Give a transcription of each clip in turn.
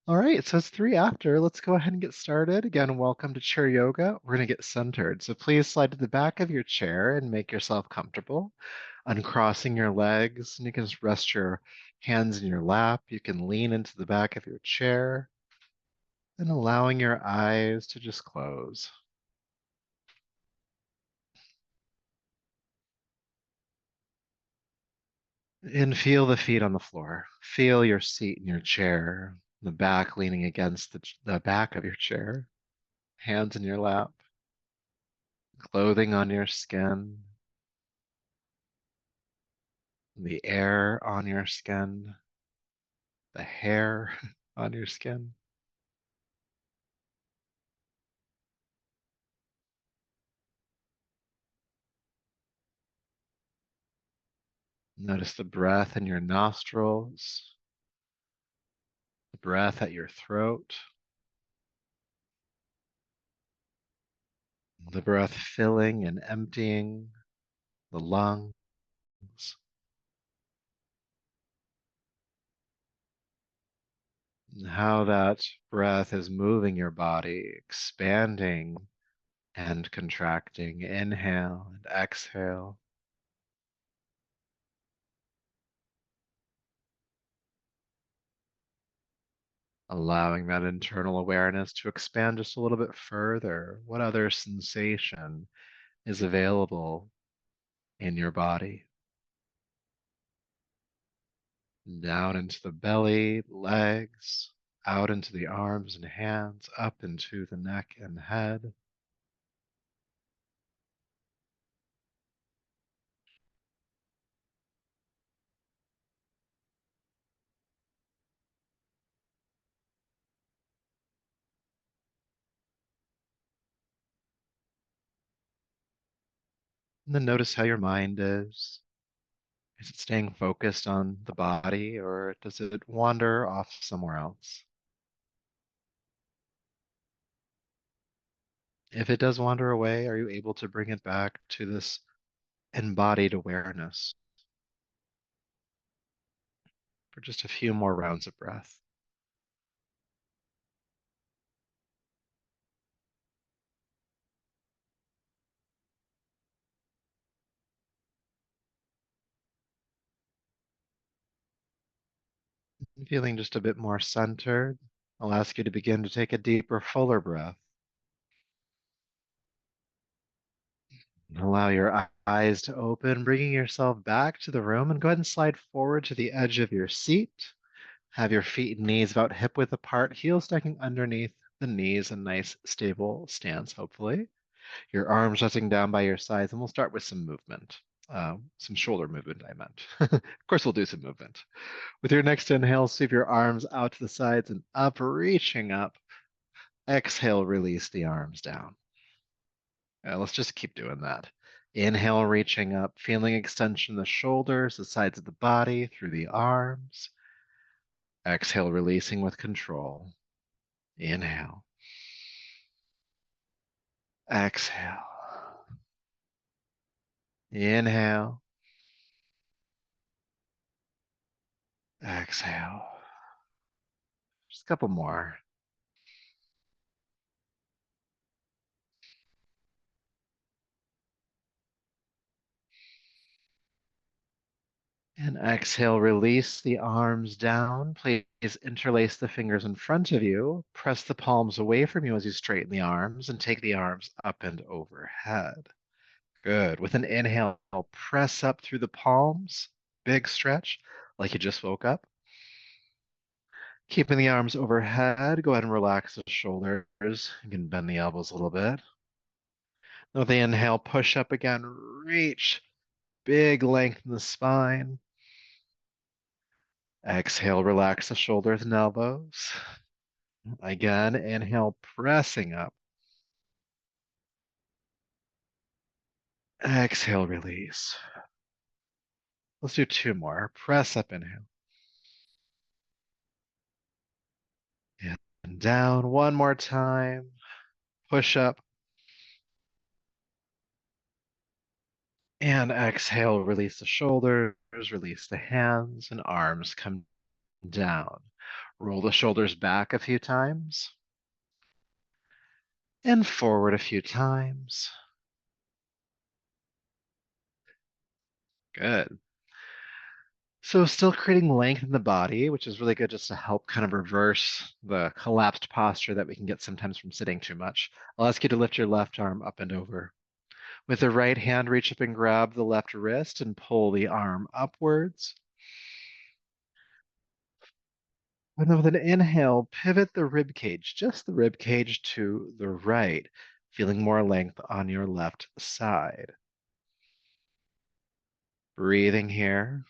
All right, so it's three after. Let's go ahead and get started. Again, welcome to chair yoga. We're going to get centered. So please slide to the back of your chair and make yourself comfortable. Uncrossing your legs, and you can just rest your hands in your lap. You can lean into the back of your chair and allowing your eyes to just close. And feel the feet on the floor. Feel your seat in your chair, the back leaning against the back of your chair, hands in your lap, clothing on your skin, the air on your skin, the hair on your skin. Notice the breath in your nostrils, the breath at your throat, the breath filling and emptying the lungs, and how that breath is moving your body, expanding and contracting. Inhale and exhale. Allowing that internal awareness to expand just a little bit further. What other sensation is available in your body? Down into the belly, legs, out into the arms and hands, up into the neck and head. And then notice how your mind is. Is it staying focused on the body or does it wander off somewhere else? If it does wander away, are you able to bring it back to this embodied awareness for just a few more rounds of breath? Feeling just a bit more centered, I'll ask you to begin to take a deeper, fuller breath. And allow your eyes to open, bringing yourself back to the room, and go ahead and slide forward to the edge of your seat. Have your feet and knees about hip width apart, heels stacking underneath the knees, a nice stable stance, hopefully. Your arms resting down by your sides, and we'll start with some movement. Some shoulder movement, I meant. Of course, we'll do some movement. With your next inhale, sweep your arms out to the sides and up, reaching up. Exhale, release the arms down. Let's just keep doing that. Inhale, reaching up, feeling extension of the shoulders, the sides of the body, through the arms. Exhale, releasing with control. Inhale. Exhale. Inhale. Exhale. Just a couple more. And exhale, release the arms down. Please interlace the fingers in front of you. Press the palms away from you as you straighten the arms and take the arms up and overhead. Good. With an inhale, press up through the palms. Big stretch, like you just woke up. Keeping the arms overhead, go ahead and relax the shoulders. You can bend the elbows a little bit. With the inhale, push up again, reach. Big length in the spine. Exhale, relax the shoulders and elbows. Again, inhale, pressing up. Exhale, release. Let's do two more. Press up, inhale. And down one more time. Push up. And exhale, release the shoulders, release the hands and arms. Come down. Roll the shoulders back a few times and forward a few times. Good. So still creating length in the body, which is really good just to help kind of reverse the collapsed posture that we can get sometimes from sitting too much. I'll ask you to lift your left arm up and over. With the right hand, reach up and grab the left wrist and pull the arm upwards. And then with an inhale, pivot the rib cage, just the rib cage to the right, feeling more length on your left side. Breathing here.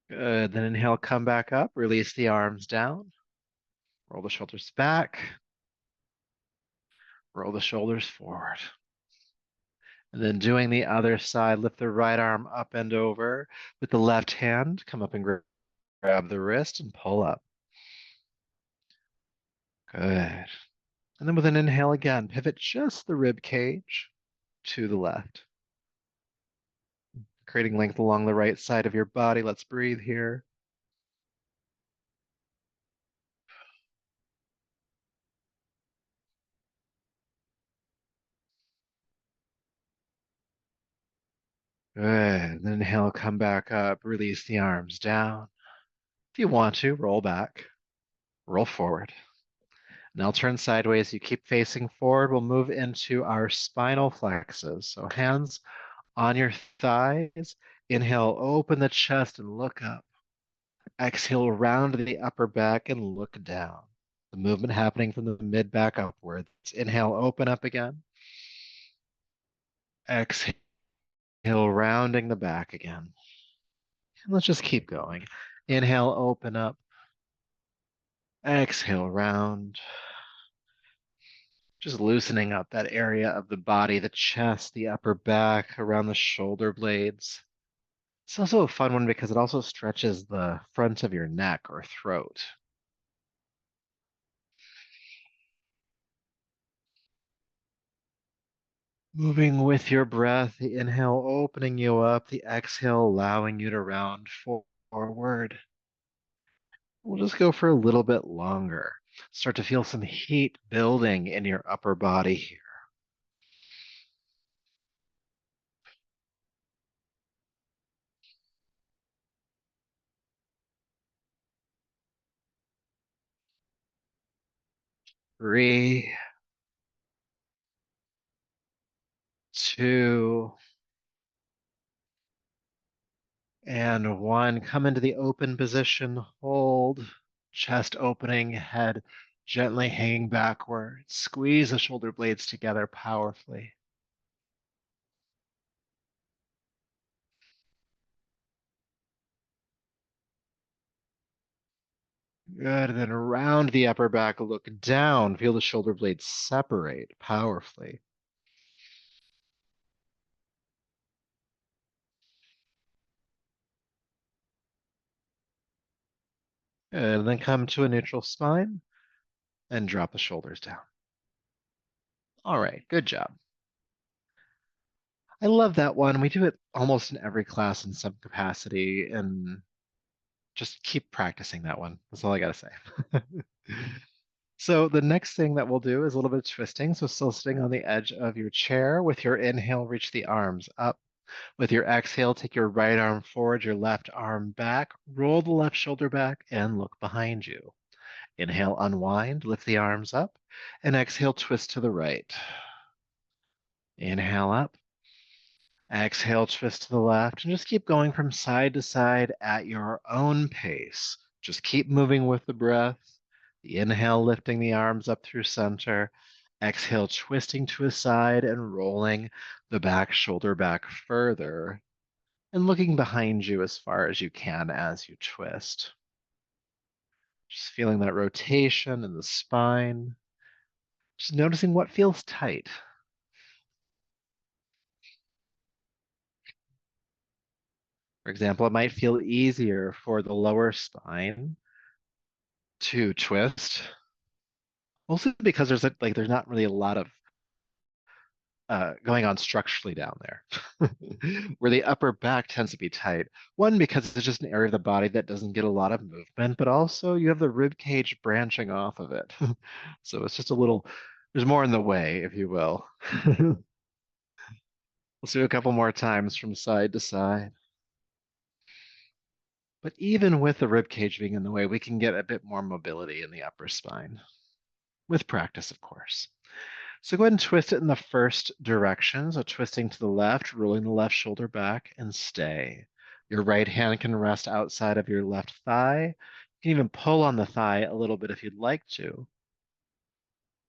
Good. Then inhale, come back up, release the arms down, roll the shoulders back, roll the shoulders forward. And then doing the other side, lift the right arm up and over. With the left hand, come up and grab the wrist and pull up. Good. And then with an inhale again, pivot just the rib cage to the left, creating length along the right side of your body. Let's breathe here. Good. Then inhale, come back up, release the arms down. If you want to, roll back, roll forward. Now turn sideways. You keep facing forward. We'll move into our spinal flexes. So hands on your thighs. Inhale, open the chest and look up. Exhale, round the upper back and look down. The movement happening from the mid back upwards. Inhale, open up again. Exhale, rounding the back again. And let's just keep going. Inhale, open up. Exhale, round. Just loosening up that area of the body, the chest, the upper back, around the shoulder blades. It's also a fun one because it also stretches the front of your neck or throat. Moving with your breath, the inhale opening you up, the exhale allowing you to round forward. We'll just go for a little bit longer. Start to feel some heat building in your upper body here. Three, two, and one. Come into the open position. Hold. Chest opening, head gently hanging backward. Squeeze the shoulder blades together powerfully. Good. And then around the upper back, look down. Feel the shoulder blades separate powerfully. And then come to a neutral spine and drop the shoulders down. All right, good job. I love that one. We do it almost in every class in some capacity, and just keep practicing that one. That's all I gotta say. So the next thing that we'll do is a little bit of twisting. So still sitting on the edge of your chair. With your inhale, reach the arms up. With your exhale, take your right arm forward, your left arm back, roll the left shoulder back, and look behind you. Inhale, unwind, lift the arms up, and exhale, twist to the right. Inhale up, exhale, twist to the left, and just keep going from side to side at your own pace. Just keep moving with the breath. The inhale, lifting the arms up through center. Exhale, twisting to a side and rolling the back shoulder back further and looking behind you as far as you can as you twist. Just feeling that rotation in the spine. Just noticing what feels tight. For example, it might feel easier for the lower spine to twist Mostly because there's not really a lot of going on structurally down there, where the upper back tends to be tight. One, because it's just an area of the body that doesn't get a lot of movement, but also you have the rib cage branching off of it. So it's just a little, there's more in the way, if you will. Let's do a couple more times from side to side. But even with the rib cage being in the way, we can get a bit more mobility in the upper spine, with practice, of course. So go ahead and twist it in the first direction. So twisting to the left, rolling the left shoulder back, and stay. Your right hand can rest outside of your left thigh. You can even pull on the thigh a little bit if you'd like to.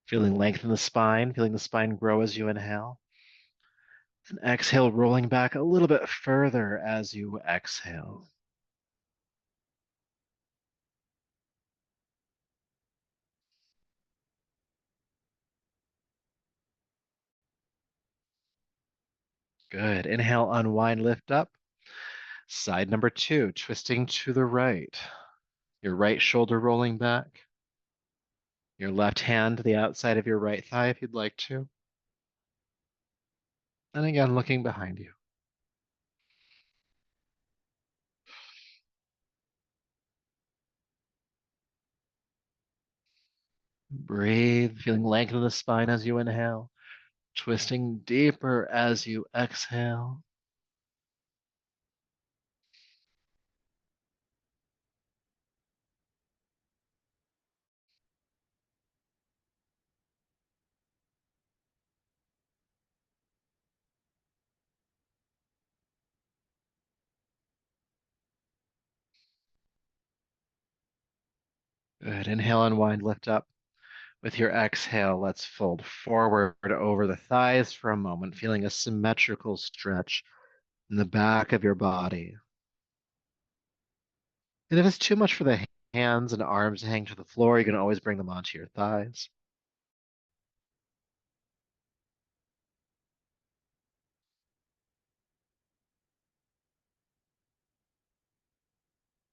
Feeling length in the spine, feeling the spine grow as you inhale. And exhale, rolling back a little bit further as you exhale. Good. Inhale, unwind, lift up. Side number two, twisting to the right. Your right shoulder rolling back. Your left hand to the outside of your right thigh if you'd like to. And again, looking behind you. Breathe, feeling length in the spine as you inhale, twisting deeper as you exhale. Good. Inhale, unwind, lift up. With your exhale, let's fold forward over the thighs for a moment, feeling a symmetrical stretch in the back of your body. And if it's too much for the hands and arms to hang to the floor, you can always bring them onto your thighs.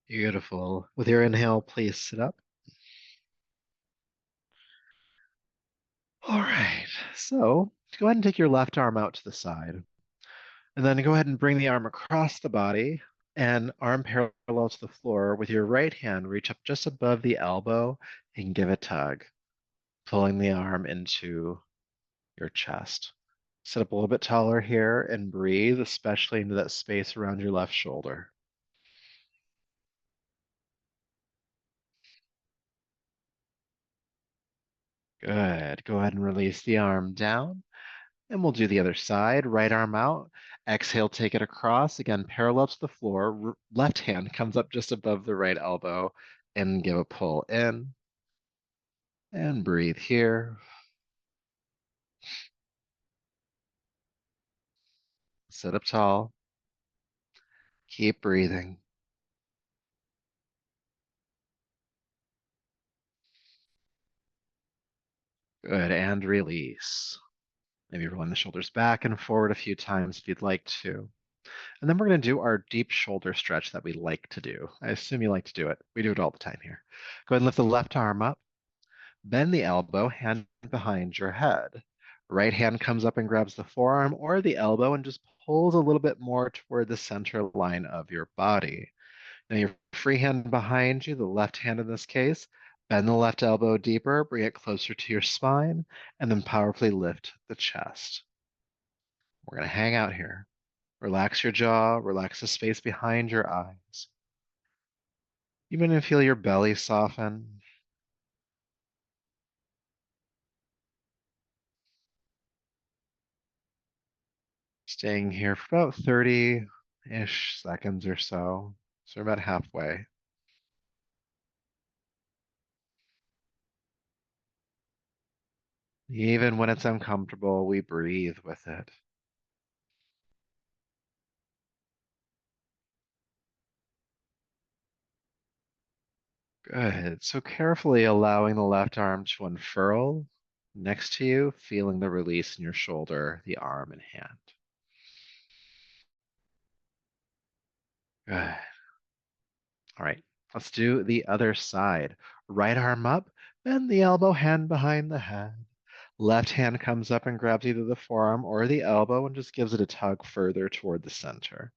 Beautiful. With your inhale, please sit up. All right. So go ahead and take your left arm out to the side. And then go ahead and bring the arm across the body and arm parallel to the floor. With your right hand, reach up just above the elbow and give a tug, pulling the arm into your chest. Sit up a little bit taller here and breathe, especially into that space around your left shoulder. Good. Go ahead and release the arm down. And we'll do the other side. Right arm out. Exhale, take it across. Again, parallel to the floor. Left hand comes up just above the right elbow and give a pull in. And breathe here. Sit up tall. Keep breathing. Good. And release. Maybe rolling the shoulders back and forward a few times if you'd like to. And then we're going to do our deep shoulder stretch that we like to do. I assume you like to do it. We do it all the time here. Go ahead and lift the left arm up. Bend the elbow, hand behind your head. Right hand comes up and grabs the forearm or the elbow and just pulls a little bit more toward the center line of your body. Now your free hand behind you, the left hand in this case, bend the left elbow deeper, bring it closer to your spine, and then powerfully lift the chest. We're going to hang out here. Relax your jaw, relax the space behind your eyes. You might even feel your belly soften. Staying here for about 30-ish seconds or so. So we're about halfway. Even when it's uncomfortable, we breathe with it. Good. So carefully allowing the left arm to unfurl next to you, feeling the release in your shoulder, the arm and hand. Good. All right. Let's do the other side. Right arm up, Bend the elbow, hand behind the head. Left hand comes up and grabs either the forearm or the elbow and just gives it a tug further toward the center.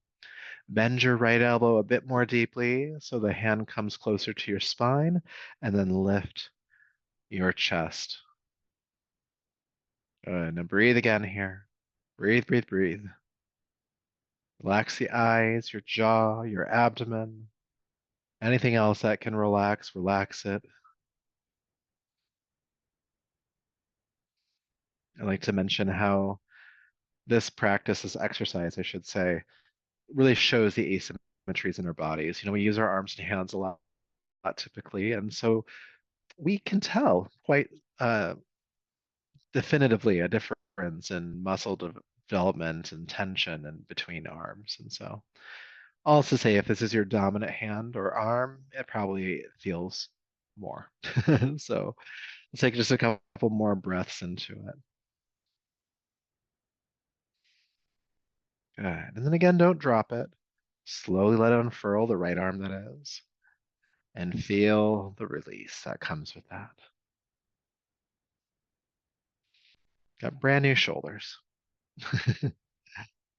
Bend your right elbow a bit more deeply so the hand comes closer to your spine, and then lift your chest. Good. Now breathe again here. Breathe, breathe, breathe. Relax the eyes, your jaw, your abdomen. Anything else that can relax, relax it. I like to mention how this practice, this exercise, I should say, really shows the asymmetries in our bodies. We use our arms and hands a lot typically, and so we can tell quite definitively a difference in muscle development and tension and between arms. And so, also say if this is your dominant hand or arm, it probably feels more. So let's take just a couple more breaths into it. Good. And then again, don't drop it. Slowly let it unfurl, the right arm that is, and feel the release that comes with that. Got brand new shoulders.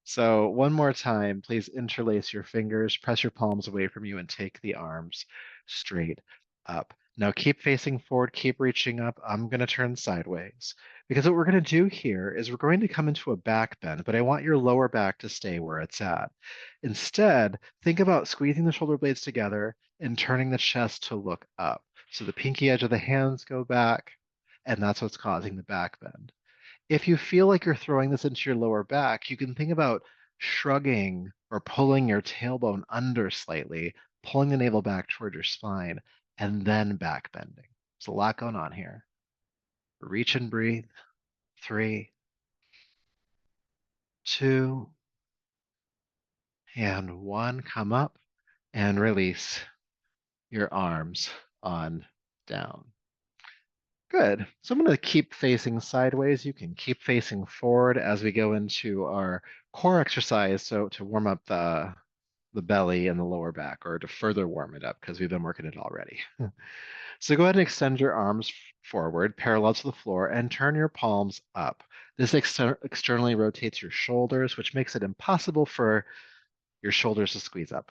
So one more time, please interlace your fingers, press your palms away from you, and take the arms straight up. Now keep facing forward, keep reaching up. I'm going to turn sideways because what we're going to do here is we're going to come into a back bend, but I want your lower back to stay where it's at. Instead, think about squeezing the shoulder blades together and turning the chest to look up. So the pinky edge of the hands go back, and that's what's causing the back bend. If you feel like you're throwing this into your lower back, you can think about shrugging or pulling your tailbone under slightly, pulling the navel back toward your spine, and then back bending. There's a lot going on here. Reach and breathe. 3, 2, and 1. Come up and release your arms on down. Good. So I'm going to keep facing sideways. You can keep facing forward as we go into our core exercise. So to warm up the belly and the lower back, or to further warm it up because we've been working it already. So go ahead and extend your arms forward, parallel to the floor, and turn your palms up. This externally rotates your shoulders, which makes it impossible for your shoulders to squeeze up.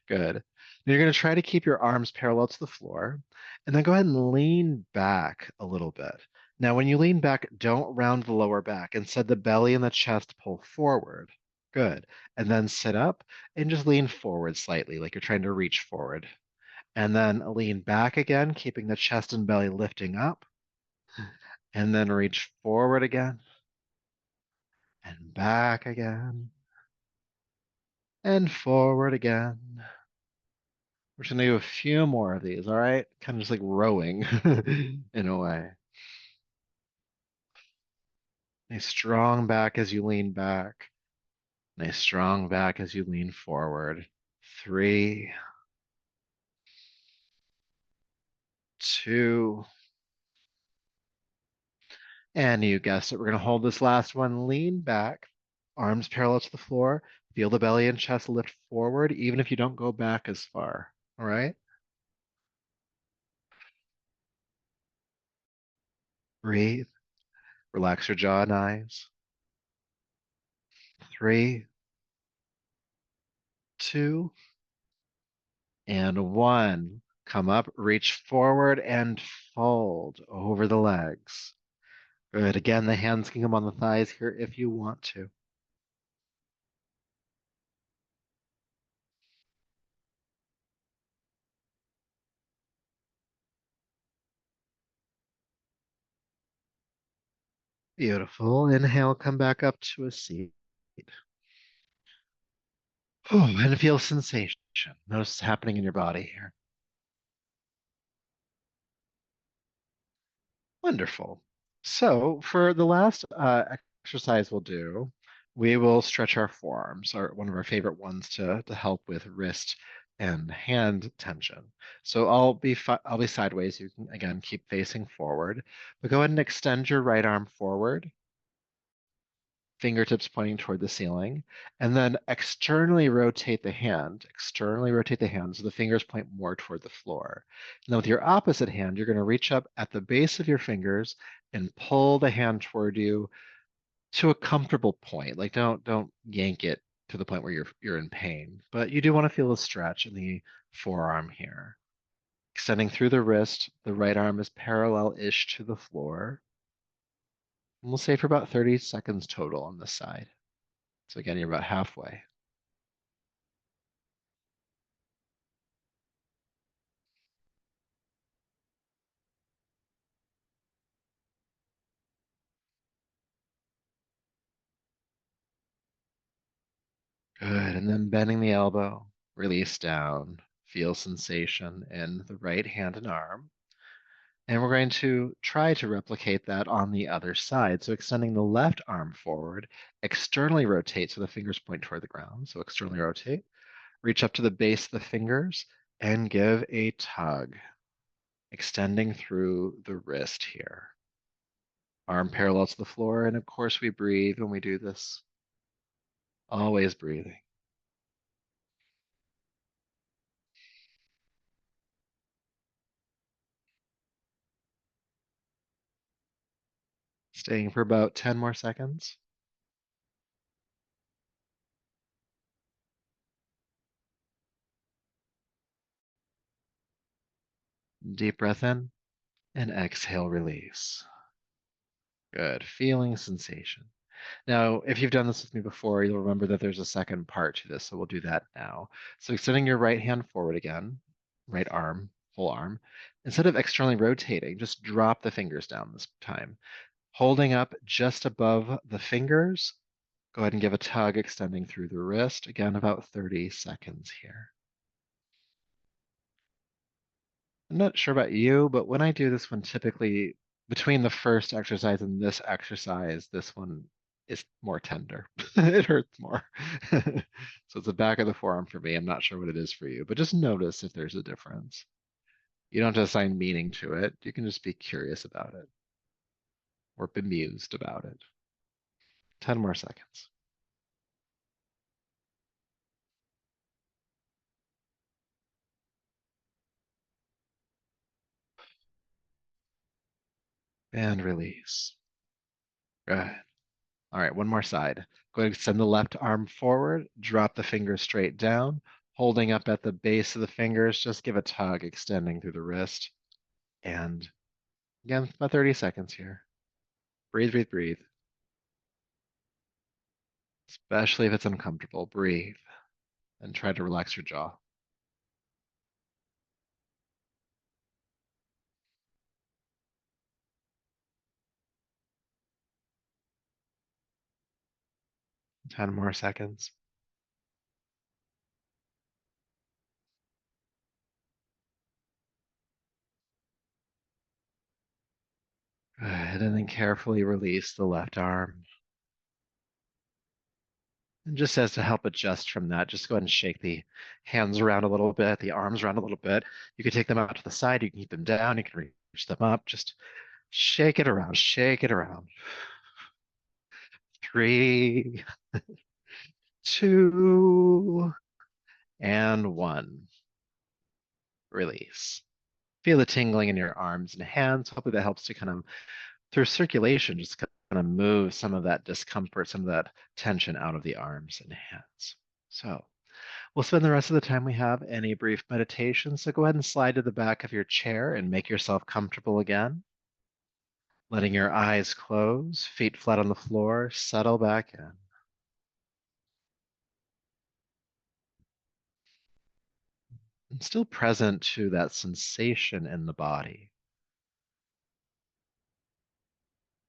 Good. Now you're going to try to keep your arms parallel to the floor, and then go ahead and lean back a little bit. Now, when you lean back, don't round the lower back. Instead, the belly and the chest pull forward. Good. And then sit up and just lean forward slightly, like you're trying to reach forward. And then lean back again, keeping the chest and belly lifting up. And then reach forward again and back again and forward again. We're just gonna do a few more of these, all right? Kind of just like rowing in a way. Nice strong back as you lean back. Nice strong back as you lean forward. 3, 2, and you guessed it. We're gonna hold this last one. Lean back, arms parallel to the floor. Feel the belly and chest lift forward, even if you don't go back as far. All right? Breathe. Relax your jaw and eyes. 3, 2, and 1. Come up, reach forward, and fold over the legs. Good. Again, the hands can come on the thighs here if you want to. Beautiful. Inhale, come back up to a seat. Oh, and feel sensation. Notice what's happening in your body here. Wonderful. So for the last exercise we'll do, we will stretch our forearms, one of our favorite ones to help with wrist and hand tension. So I'll be sideways. You can again keep facing forward, but go ahead and extend your right arm forward. fingertips pointing toward the ceiling, and then externally rotate the hand so the fingers point more toward the floor. And then with your opposite hand, you're going to reach up at the base of your fingers and pull the hand toward you to a comfortable point. Like don't yank it to the point where you're in pain, but you do want to feel a stretch in the forearm here. Extending through the wrist, the right arm is parallel-ish to the floor. And we'll say for about 30 seconds total on this side. So again, you're about halfway. Good. And then bending the elbow, release down, feel sensation in the right hand and arm. And we're going to try to replicate that on the other side. So extending the left arm forward, externally rotate so the fingers point toward the ground. So externally rotate, reach up to the base of the fingers and give a tug, extending through the wrist here. Arm parallel to the floor. And of course, we breathe when we do this. Always breathing. Staying for about 10 more seconds. Deep breath in and exhale, release. Good. Feeling sensation. Now, if you've done this with me before, you'll remember that there's a second part to this, so we'll do that now. So extending your right hand forward again, right arm, full arm. Instead of externally rotating, just drop the fingers down this time. Holding up just above the fingers, go ahead and give a tug extending through the wrist. Again, about 30 seconds here. I'm not sure about you, but when I do this one, typically between the first exercise and this exercise, this one is more tender. It hurts more. So it's the back of the forearm for me. I'm not sure what it is for you, but just notice if there's a difference. You don't have to assign meaning to it. You can just be curious about it or bemused about it. 10 more seconds. And release. Good. All right, one more side. Go ahead and send the left arm forward, drop the fingers straight down, holding up at the base of the fingers. Just give a tug, extending through the wrist. And again, about 30 seconds here. Breathe, breathe, breathe. Especially if it's uncomfortable, breathe and try to relax your jaw. 10 more seconds. Good. And then carefully release the left arm. And just as to help adjust from that, just go ahead and shake the hands around a little bit, the arms around a little bit. You can take them out to the side, you can keep them down, you can reach them up. Just shake it around, shake it around. 3, 2, and 1. Release. Feel the tingling in your arms and hands. Hopefully that helps to kind of, through circulation, just kind of move some of that discomfort, some of that tension out of the arms and hands. So we'll spend the rest of the time we have in a brief meditation. So go ahead and slide to the back of your chair and make yourself comfortable again. Letting your eyes close, feet flat on the floor, settle back in. And still present to that sensation in the body.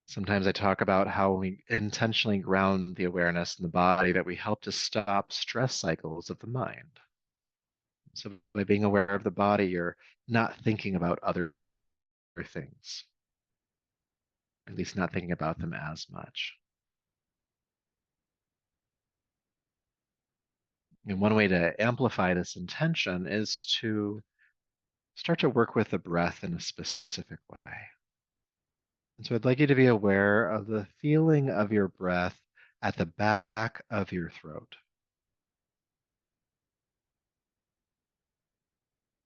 Sometimes I talk about how when we intentionally ground the awareness in the body that we help to stop stress cycles of the mind. So by being aware of the body, you're not thinking about other things, at least not thinking about them as much. And one way to amplify this intention is to start to work with the breath in a specific way. And so I'd like you to be aware of the feeling of your breath at the back of your throat.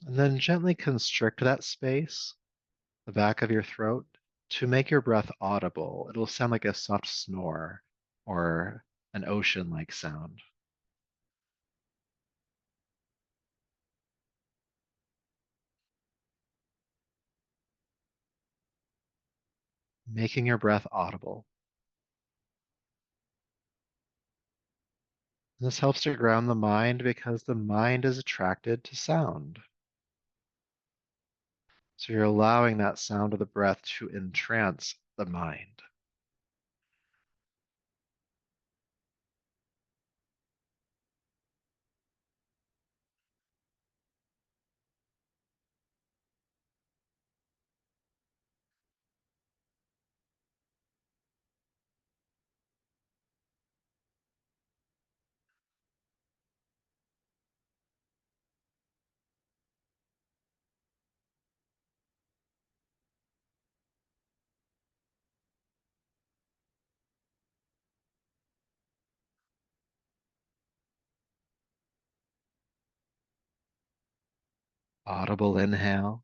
And then gently constrict that space, the back of your throat, to make your breath audible. It'll sound like a soft snore or an ocean like sound. Making your breath audible. This helps to ground the mind because the mind is attracted to sound. So you're allowing that sound of the breath to entrance the mind. Audible inhale,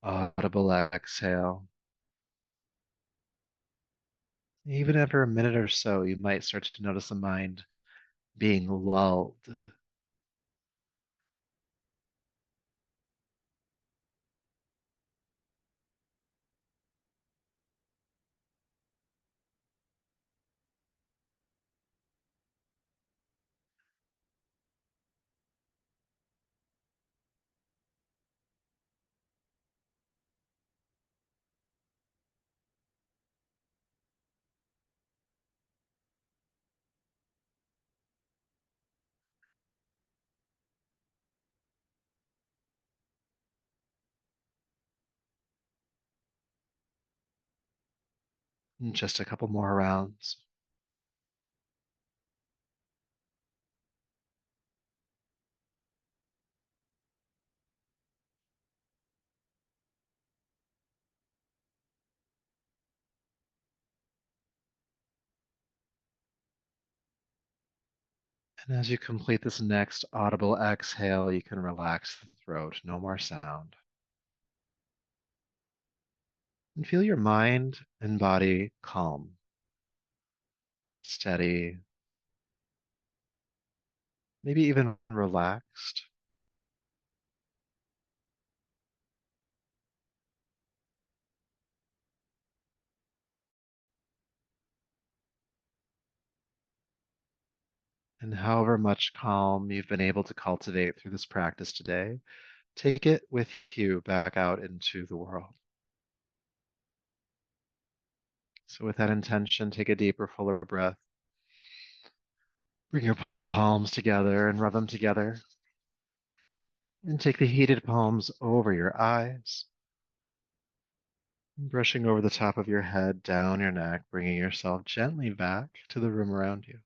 audible exhale. Even after a minute or so, you might start to notice the mind being lulled. Just a couple more rounds. And as you complete this next audible exhale, you can relax the throat. No more sound. And feel your mind and body calm, steady, maybe even relaxed. And however much calm you've been able to cultivate through this practice today, take it with you back out into the world. So, with that intention, take a deeper, fuller breath. Bring your palms together and rub them together. And take the heated palms over your eyes, brushing over the top of your head, down your neck, bringing yourself gently back to the room around you.